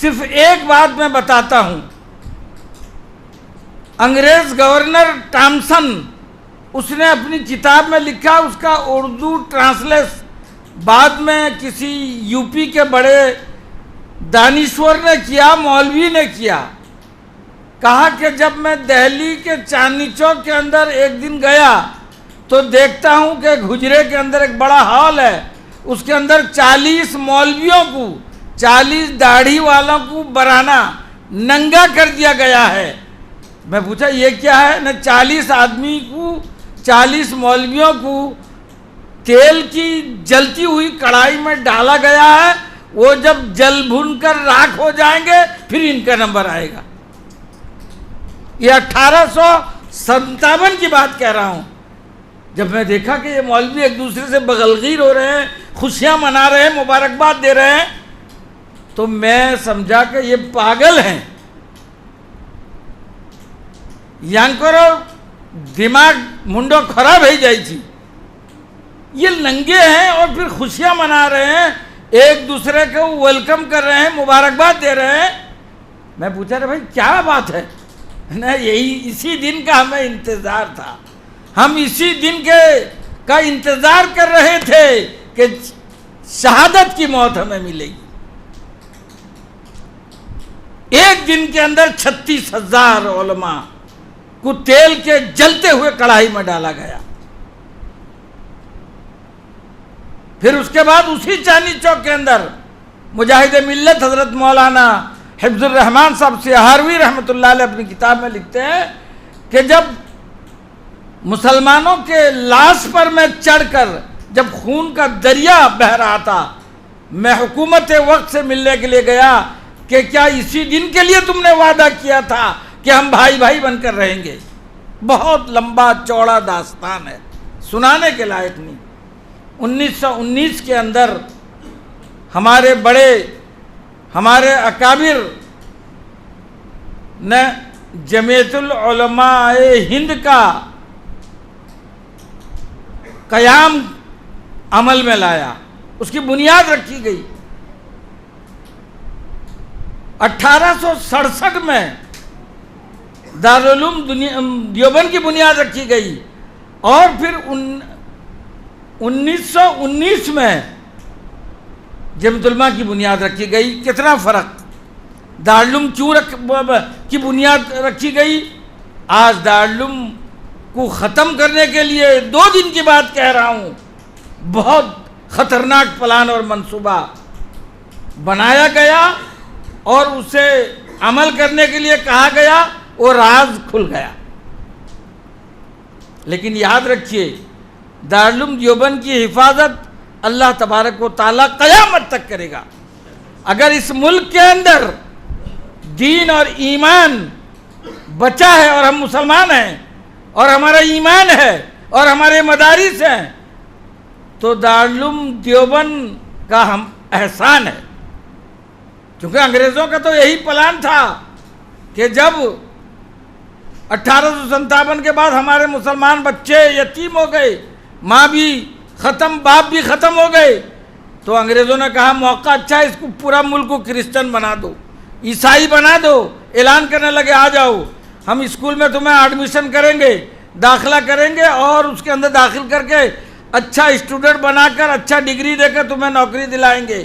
صرف ایک بات میں بتاتا ہوں، انگریز گورنر ٹامسن، اس نے اپنی کتاب میں لکھا، اس کا اردو ٹرانسلیٹ بعد میں کسی یو پی کے بڑے دانشور نے کیا، مولوی نے کیا، کہا کہ جب میں دہلی کے چاندنی چوک کے اندر ایک دن گیا تو دیکھتا ہوں کہ ایک حجرے کے اندر ایک بڑا ہال ہے، اس کے اندر 40 مولویوں کو، 40 داڑھی والوں کو برہنہ ننگا کر دیا گیا ہے۔ میں پوچھا یہ کیا ہے؟ نہ 40 آدمی کو، 40 مولویوں کو تیل کی جلتی ہوئی کڑھائی میں ڈالا گیا ہے، وہ جب جل بھن کر راکھ ہو جائیں گے پھر ان کا نمبر آئے گا۔ یہ 1857 کی بات کہہ رہا ہوں۔ جب میں دیکھا کہ یہ مولوی ایک دوسرے سے بغلغیر ہو رہے ہیں، خوشیاں منا رہے ہیں، مبارکباد دے رہے ہیں، تو میں سمجھا کہ یہ پاگل ہیں، یانکرو دماغ منڈو خراب ہی جائی تھی، یہ ننگے ہیں اور پھر خوشیاں منا رہے ہیں، ایک دوسرے کو ویلکم کر رہے ہیں، مبارکباد دے رہے ہیں۔ میں پوچھا رہا بھائی کیا بات ہے؟ یہی اسی دن کا ہمیں انتظار تھا، ہم اسی دن کا انتظار کر رہے تھے کہ شہادت کی موت ہمیں ملے گی۔ ایک دن کے اندر 36,000 علماء کو تیل کے جلتے ہوئے کڑھائی میں ڈالا گیا۔ پھر اس کے بعد اسی چاندنی چوک کے اندر مجاہد ملت حضرت مولانا حفظ الرحمان صاحب سہاروی رحمۃ اللہ علیہ اپنی کتاب میں لکھتے ہیں کہ جب مسلمانوں کے لاش پر میں چڑھ کر جب خون کا دریا بہہ رہا تھا، میں حکومت وقت سے ملنے کے لیے گیا کہ کیا اسی دن کے لیے تم نے وعدہ کیا تھا کہ ہم بھائی بھائی بن کر رہیں گے؟ بہت لمبا چوڑا داستان ہے، سنانے کے لائق نہیں۔ 1919 کے اندر ہمارے بڑے، ہمارے اکابر نے جمعیت العلماء ہند کا قیام عمل میں لایا، اس کی بنیاد رکھی گئی۔ 1867 میں دارالعلوم دیوبند کی بنیاد رکھی گئی، اور پھر 1919 میں جمعیت العلماء کی بنیاد رکھی گئی۔ کتنا فرق! دارالعلوم کیوں کی بنیاد رکھی گئی؟ آج دارالعلوم کو ختم کرنے کے لیے 2 دن کی بات کہہ رہا ہوں، بہت خطرناک پلان اور منصوبہ بنایا گیا اور اسے عمل کرنے کے لیے کہا گیا، وہ راز کھل گیا۔ لیکن یاد رکھیے دارالعلوم دیوبند کی حفاظت اللہ تبارک و تعالیٰ قیامت تک کرے گا۔ اگر اس ملک کے اندر دین اور ایمان بچا ہے اور ہم مسلمان ہیں اور ہمارا ایمان ہے اور ہمارے مدارس ہیں، تو دارالعلوم دیوبند کا ہم احسان ہے۔ کیونکہ انگریزوں کا تو یہی پلان تھا کہ جب 1857 کے بعد ہمارے مسلمان بچے یتیم ہو گئے، ماں بھی ختم، باپ بھی ختم ہو گئے، تو انگریزوں نے کہا موقع اچھا ہے، اس کو پورا ملک کو کرسچن بنا دو، عیسائی بنا دو۔ اعلان کرنے لگے آ جاؤ، ہم اسکول میں تمہیں ایڈمیشن کریں گے، داخلہ کریں گے، اور اس کے اندر داخل کر کے اچھا اسٹوڈنٹ بنا کر اچھا ڈگری دے کر تمہیں نوکری دلائیں گے،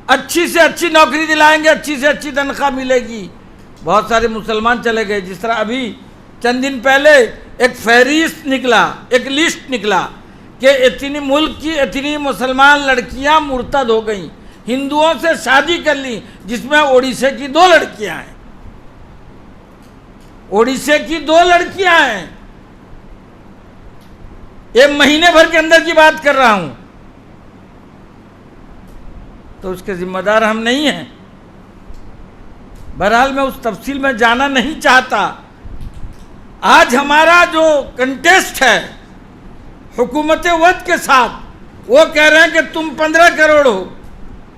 اچھی سے اچھی نوکری دلائیں گے، اچھی سے اچھی تنخواہ ملے گی۔ بہت سارے مسلمان چلے گئے، جس طرح ابھی چند دن پہلے ایک فہرست نکلا، ایک لسٹ نکلا کہ اتنی ملک کی اتنی مسلمان لڑکیاں مرتد ہو گئیں، ہندوؤں سے شادی کر لی، جس میں اوڑیسے کی 2 لڑکیاں ہیں، اوڑیسے کی 2 لڑکیاں ہیں۔ ایک مہینے بھر کے اندر کی بات کر رہا ہوں، تو اس کے ذمہ دار ہم نہیں ہیں۔ بہرحال میں اس تفصیل میں جانا نہیں چاہتا۔ آج ہمارا جو کنٹیسٹ ہے حکومت وقت کے ساتھ، وہ کہہ رہے ہیں کہ تم 15 کروڑ ہو،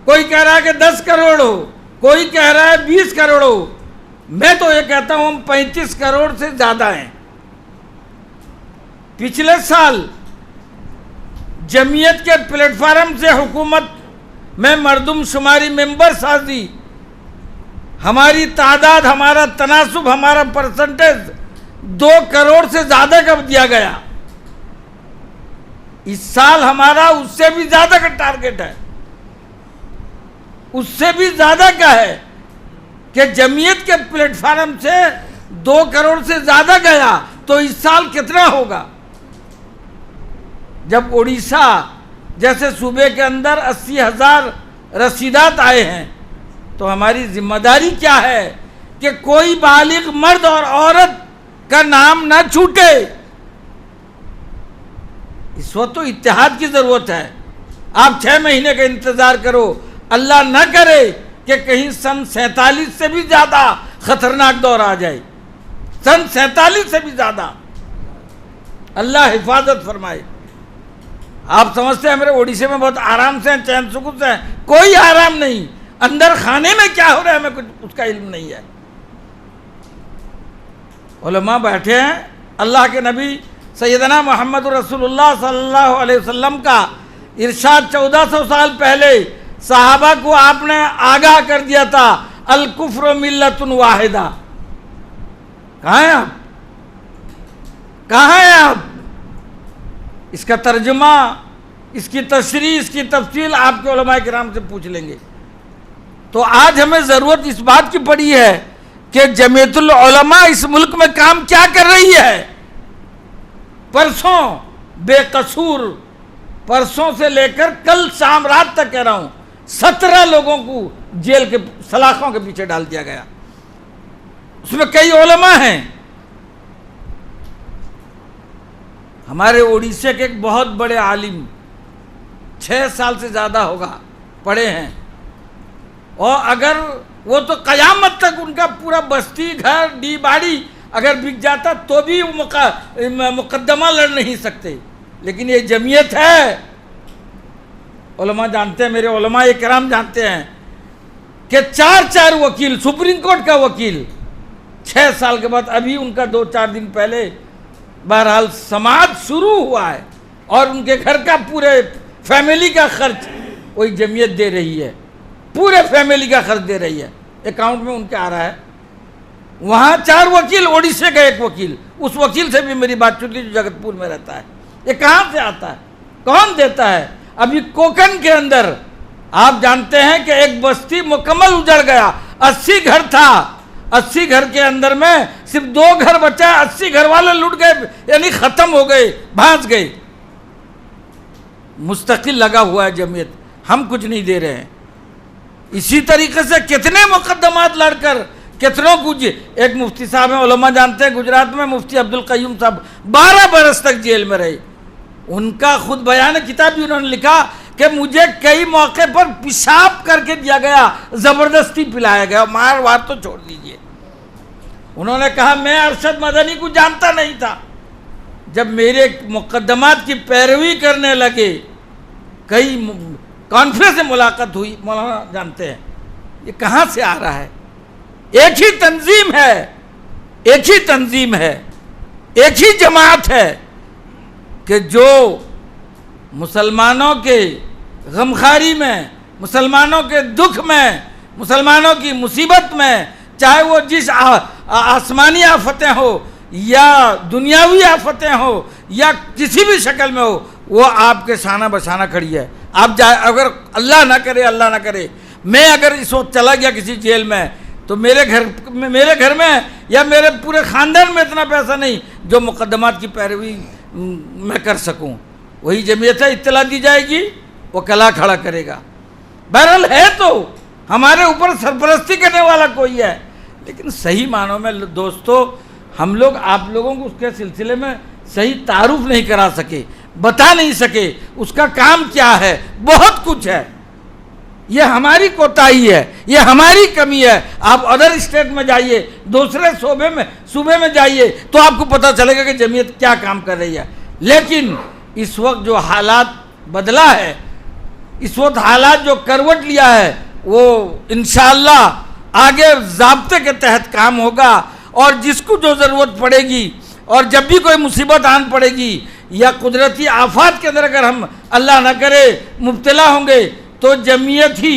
کوئی کہہ رہا ہے کہ 10 کروڑ ہو، کوئی کہہ رہا ہے 20 کروڑ ہو۔ میں تو یہ کہتا ہوں ہم 35 کروڑ سے زیادہ ہیں۔ پچھلے سال جمعیت کے پلیٹ فارم سے حکومت میں مردم شماری ممبر سازی ہماری تعداد، ہمارا تناسب، ہمارا پرسنٹیج 2 کروڑ سے زیادہ کا دیا گیا. اس سال ہمارا اس سے بھی زیادہ کا ٹارگٹ ہے، اس سے بھی زیادہ کا ہے کہ جمعیت کے پلیٹ فارم سے 2 کروڑ سے زیادہ گیا تو اس سال کتنا ہوگا؟ جب اڑیسہ جیسے صوبے کے اندر 80,000 رسیدات آئے ہیں تو ہماری ذمہ داری کیا ہے کہ کوئی بالغ مرد اور عورت کا نام نہ چھوٹے. اس وقت تو اتحاد کی ضرورت ہے. آپ 6 مہینے کا انتظار کرو، اللہ نہ کرے کہ کہیں سن 47 سے بھی زیادہ خطرناک دور آ جائے، سن 47 سے بھی زیادہ. اللہ حفاظت فرمائے. آپ سمجھتے ہیں میرے اڑیسے میں بہت آرام سے ہیں، چین سکون سے ہیں؟ کوئی آرام نہیں. اندر خانے میں کیا ہو رہا ہے ہمیں کچھ اس کا علم نہیں ہے. علماء بیٹھے ہیں. اللہ کے نبی سیدنا محمد رسول اللہ صلی اللہ علیہ وسلم کا ارشاد 1400 سال پہلے صحابہ کو آپ نے آگاہ کر دیا تھا، الکفر ملت واحدہ. کہاں ہیں آپ؟ کہاں ہیں آپ؟ اس کا ترجمہ، اس کی تشریح، اس کی تفصیل آپ کے علماء کرام سے پوچھ لیں گے. تو آج ہمیں ضرورت اس بات کی پڑی ہے کہ جمعیت العلماء اس ملک میں کام کیا کر رہی ہے. پرسوں بے قصور، پرسوں سے لے کر کل شام رات تک کہہ رہا ہوں، 17 لوگوں کو جیل کے سلاخوں کے پیچھے ڈال دیا گیا. اس میں کئی علماء ہیں. ہمارے اڑیسے کے ایک بہت بڑے عالم 6 سال سے زیادہ ہوگا پڑھے ہیں، اور اگر وہ تو قیامت تک ان کا پورا بستی، گھر، ڈی باڑی اگر بک جاتا تو بھی مقدمہ لڑ نہیں سکتے. لیکن یہ جمعیت ہے. علماء جانتے ہیں، میرے علماء کرام جانتے ہیں کہ 4 وکیل، سپریم کورٹ کا وکیل 6 سال کے بعد، ابھی ان کا 2-4 دن پہلے بہرحال سماعت شروع ہوا ہے، اور ان کے گھر کا پورے فیملی کا خرچ وہی جمعیت دے رہی ہے. پورے فیملی کا خرچ دے رہی ہے، اکاؤنٹ میں ان کے آ رہا ہے. وہاں 4 وکیل، اڑیسے کا 1 وکیل. اس وکیل سے بھی میری بات چیت ہوئی جو جگت پور میں رہتا ہے. یہ کہاں سے آتا ہے؟ کون دیتا ہے؟ ابھی کوکن کے اندر آپ جانتے ہیں کہ ایک بستی مکمل اجڑ گیا. 80 گھر تھا، 80 گھر کے اندر میں صرف 2 گھر بچا. 80 گھر والے لٹ گئے، یعنی ختم ہو گئے، بھاگ گئے. مستقل لگا ہوا ہے جمعیت، ہم کچھ نہیں دے رہے ہیں. اسی طریقے سے کتنے مقدمات لڑ کر کتنوں کو ایک مفتی صاحب ہیں، علماء جانتے ہیں، گجرات میں مفتی عبدالقیوم صاحب 12 برس تک جیل میں رہے. ان کا خود بیان کتاب بھی انہوں نے لکھا کہ مجھے کئی موقع پر پیشاب کر کے دیا گیا، زبردستی پلایا گیا، مار وار تو چھوڑ دیجئے. انہوں نے کہا میں ارشد مدنی کو جانتا نہیں تھا. جب میرے مقدمات کی پیروی کرنے لگے، کئی کانفرنس سے ملاقات ہوئی، مولانا جانتے ہیں یہ کہاں سے آ رہا ہے. ایک ہی تنظیم ہے، ایک ہی تنظیم ہے، ایک ہی جماعت ہے کہ جو مسلمانوں کے غمخواری میں، مسلمانوں کے دکھ میں، مسلمانوں کی مصیبت میں، چاہے وہ جس آسمانی آفتیں ہو یا دنیاوی آفتیں ہو یا کسی بھی شکل میں ہو، وہ آپ کے شانہ بشانہ کھڑی ہے. آپ اگر اللہ نہ کرے میں اگر اس وقت چلا گیا کسی جیل میں تو میرے گھر میں یا میرے پورے خاندان میں اتنا پیسہ نہیں جو مقدمات کی پیروی میں کر سکوں. وہی جمعیت ہے، اطلاع دی جائے گی، وہ کلا کھڑا کرے گا. بہرحال ہے تو ہمارے اوپر سرپرستی کرنے والا کوئی ہے، لیکن صحیح معنوں میں دوستو ہم لوگ آپ لوگوں کو اس کے سلسلے میں صحیح تعارف نہیں کرا سکے، بتا نہیں سکے اس کا کام کیا ہے. بہت کچھ ہے، یہ ہماری کوتاہی ہے، یہ ہماری کمی ہے. آپ ادر اسٹیٹ میں جائیے، دوسرے صوبے میں جائیے تو آپ کو پتہ چلے گا کہ جمعیت کیا کام کر رہی ہے. لیکن اس وقت جو حالات بدلا ہے، اس وقت حالات جو کروٹ لیا ہے، وہ انشاءاللہ آگے ضابطے کے تحت کام ہوگا. اور جس کو جو ضرورت پڑے گی، اور جب بھی کوئی مصیبت آن پڑے گی یا قدرتی آفات کے اندر اگر ہم اللہ نہ کرے مبتلا ہوں گے تو جمعیت ہی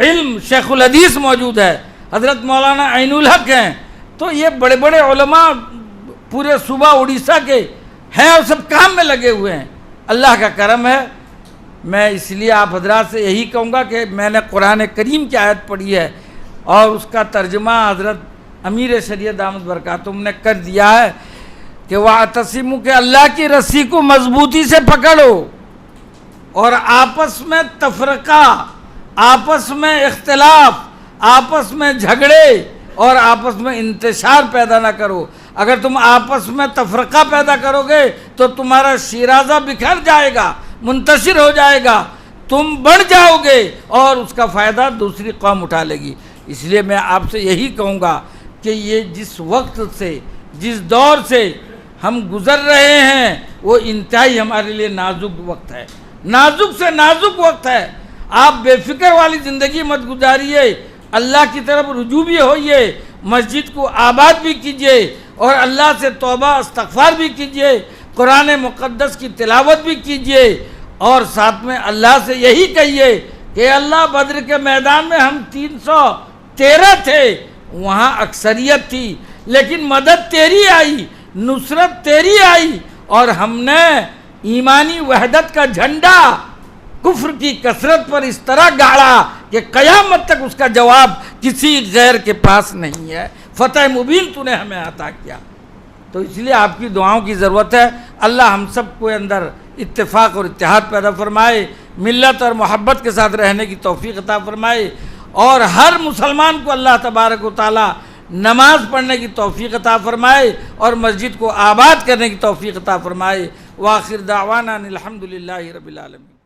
علم شیخ الحدیث موجود ہے، حضرت مولانا عین الحق ہیں، تو یہ بڑے بڑے علماء پورے صوبہ اڑیسہ کے ہیں اور سب کام میں لگے ہوئے ہیں۔ اللہ کا کرم ہے۔ میں اس لیے آپ حضرات سے یہی کہوں گا کہ میں نے قرآن کریم کی آیت پڑھی ہے اور اس کا ترجمہ حضرت امیر شریعت دامت برکاتہم نے کر دیا ہے کہ وَاعْتَصِمُوا، کہ اللہ کی رسی کو مضبوطی سے پکڑو اور آپس میں تفرقہ، آپس میں اختلاف، آپس میں جھگڑے اور آپس میں انتشار پیدا نہ کرو۔ اگر تم آپس میں تفرقہ پیدا کرو گے تو تمہارا شیرازہ بکھر جائے گا، منتشر ہو جائے گا، تم بڑھ جاؤ گے اور اس کا فائدہ دوسری قوم اٹھا لے گی۔ اس لیے میں آپ سے یہی کہوں گا کہ یہ جس وقت سے، جس دور سے ہم گزر رہے ہیں وہ انتہائی ہمارے لیے نازک وقت ہے، نازک سے نازک وقت ہے۔ آپ بے فکر والی زندگی مت گزاریے، اللہ کی طرف رجوع بھی ہوئیے، مسجد کو آباد بھی کیجیے اور اللہ سے توبہ استغفار بھی کیجیے، قرآن مقدس کی تلاوت بھی کیجیے اور ساتھ میں اللہ سے یہی کہیے کہ اللہ بدر کے میدان میں ہم 313 تھے، وہاں اکثریت تھی لیکن مدد تیری آئی، نصرت تیری آئی اور ہم نے ایمانی وحدت کا جھنڈا کفر کی کثرت پر اس طرح گاڑا کہ قیامت تک اس کا جواب کسی غیر کے پاس نہیں ہے۔ فتح مبین تو نے ہمیں عطا کیا، تو اس لیے آپ کی دعاؤں کی ضرورت ہے۔ اللہ ہم سب کو اندر اتفاق اور اتحاد پیدا فرمائے، ملت اور محبت کے ساتھ رہنے کی توفیق عطا فرمائے اور ہر مسلمان کو اللہ تبارک و تعالی نماز پڑھنے کی توفیق عطا فرمائے اور مسجد کو آباد کرنے کی توفیق عطا فرمائے۔ وآخر دعوانا الحمدللہ رب العالمین۔